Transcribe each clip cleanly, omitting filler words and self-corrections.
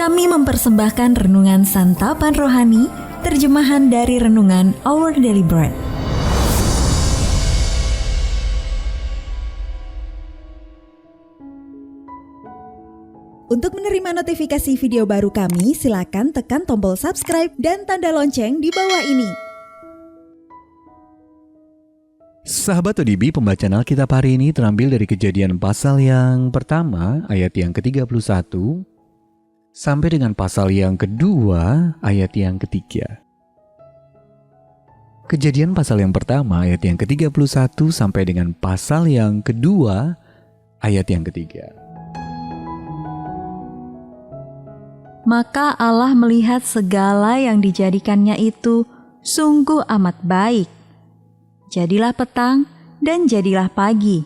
Kami mempersembahkan renungan santapan rohani, terjemahan dari renungan Our Daily Bread. Untuk menerima notifikasi video baru kami, silakan tekan tombol subscribe dan tanda lonceng di bawah ini. Sahabat ODB, pembacaan Alkitab hari ini terambil dari Kejadian pasal yang pertama, ayat yang ke-31, sampai dengan pasal yang kedua, ayat yang ketiga. Kejadian pasal yang pertama, ayat yang ke-31, sampai dengan pasal yang kedua, ayat yang ketiga. Maka Allah melihat segala yang dijadikannya itu sungguh amat baik. Jadilah petang dan jadilah pagi.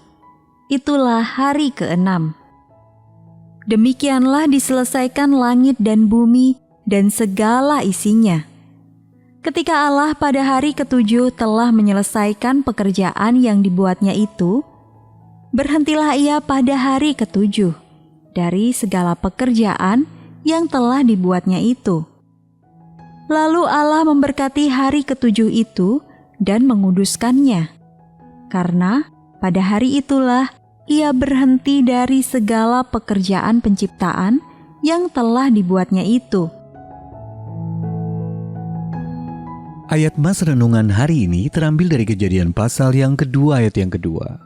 Itulah hari ke-6. Demikianlah diselesaikan langit dan bumi dan segala isinya. Ketika Allah pada hari ke-7 telah menyelesaikan pekerjaan yang dibuatnya itu, berhentilah ia pada hari ke-7 dari segala pekerjaan yang telah dibuatnya itu. Lalu Allah memberkati hari ke-7 itu dan menguduskannya, karena pada hari itulah ia berhenti dari segala pekerjaan penciptaan yang telah dibuatnya itu. Ayat mas renungan hari ini terambil dari Kejadian pasal yang kedua, ayat yang kedua.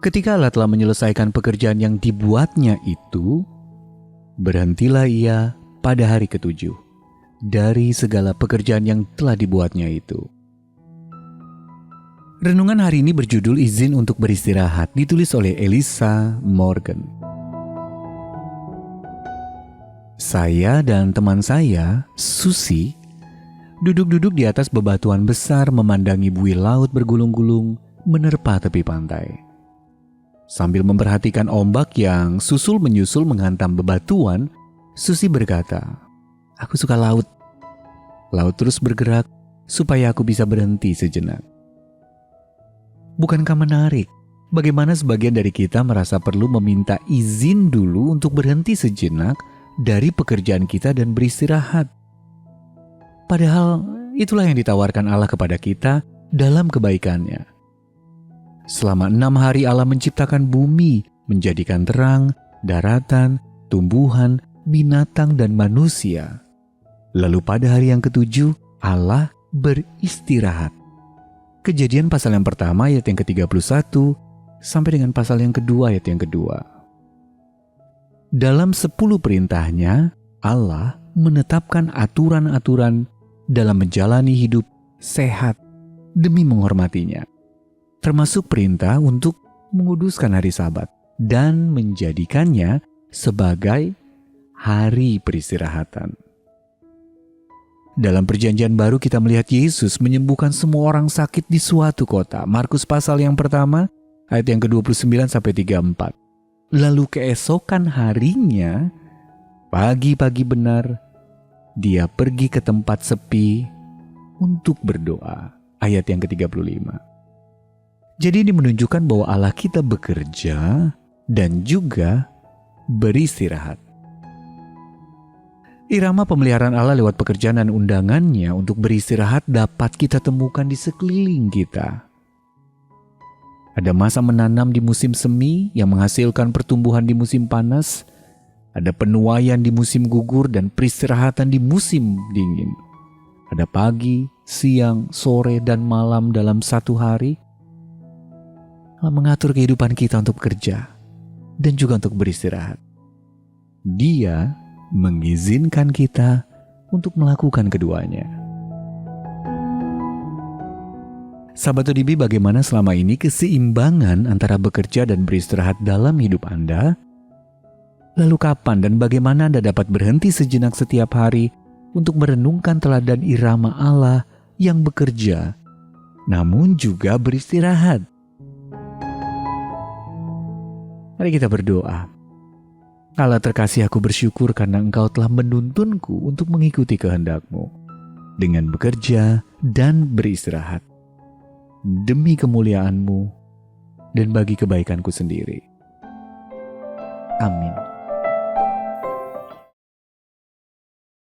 Ketika Allah telah menyelesaikan pekerjaan yang dibuatnya itu, berhentilah ia pada hari ke-7 dari segala pekerjaan yang telah dibuatnya itu. Renungan hari ini berjudul Izin untuk Beristirahat, ditulis oleh Elisa Morgan. Saya dan teman saya, Susi, duduk-duduk di atas bebatuan besar memandangi buih laut bergulung-gulung menerpa tepi pantai. Sambil memperhatikan ombak yang susul menyusul menghantam bebatuan, Susi berkata, "Aku suka laut. Laut terus bergerak supaya aku bisa berhenti sejenak." Bukankah menarik bagaimana sebagian dari kita merasa perlu meminta izin dulu untuk berhenti sejenak dari pekerjaan kita dan beristirahat? Padahal itulah yang ditawarkan Allah kepada kita dalam kebaikannya. Selama 6 hari Allah menciptakan bumi, menjadikan terang, daratan, tumbuhan, binatang, dan manusia. Lalu pada hari yang ke-7, Allah beristirahat. Kejadian pasal yang pertama ayat yang ke-31 sampai dengan pasal yang kedua ayat yang kedua. Dalam 10 perintahnya, Allah menetapkan aturan-aturan dalam menjalani hidup sehat demi menghormatinya. Termasuk perintah untuk menguduskan hari Sabat dan menjadikannya sebagai hari peristirahatan. Dalam perjanjian baru kita melihat Yesus menyembuhkan semua orang sakit di suatu kota. Markus pasal yang pertama ayat yang ke-29 sampai 34. Lalu keesokan harinya, pagi-pagi benar, dia pergi ke tempat sepi untuk berdoa. Ayat yang ke-35. Jadi ini menunjukkan bahwa Allah kita bekerja dan juga beristirahat. Irama pemeliharaan Allah lewat pekerjaan dan undangannya untuk beristirahat dapat kita temukan di sekeliling kita. Ada masa menanam di musim semi yang menghasilkan pertumbuhan di musim panas. Ada penuaian di musim gugur dan peristirahatan di musim dingin. Ada pagi, siang, sore, dan malam dalam satu hari. Allah mengatur kehidupan kita untuk bekerja dan juga untuk beristirahat. Dia mengizinkan kita untuk melakukan keduanya. Sahabat ODB, bagaimana selama ini keseimbangan antara bekerja dan beristirahat dalam hidup Anda? Lalu kapan dan bagaimana Anda dapat berhenti sejenak setiap hari untuk merenungkan teladan irama Allah yang bekerja, namun juga beristirahat? Mari kita berdoa. Allah terkasih, aku bersyukur karena Engkau telah menuntunku untuk mengikuti kehendak-Mu dengan bekerja dan beristirahat demi kemuliaan-Mu dan bagi kebaikanku sendiri. Amin.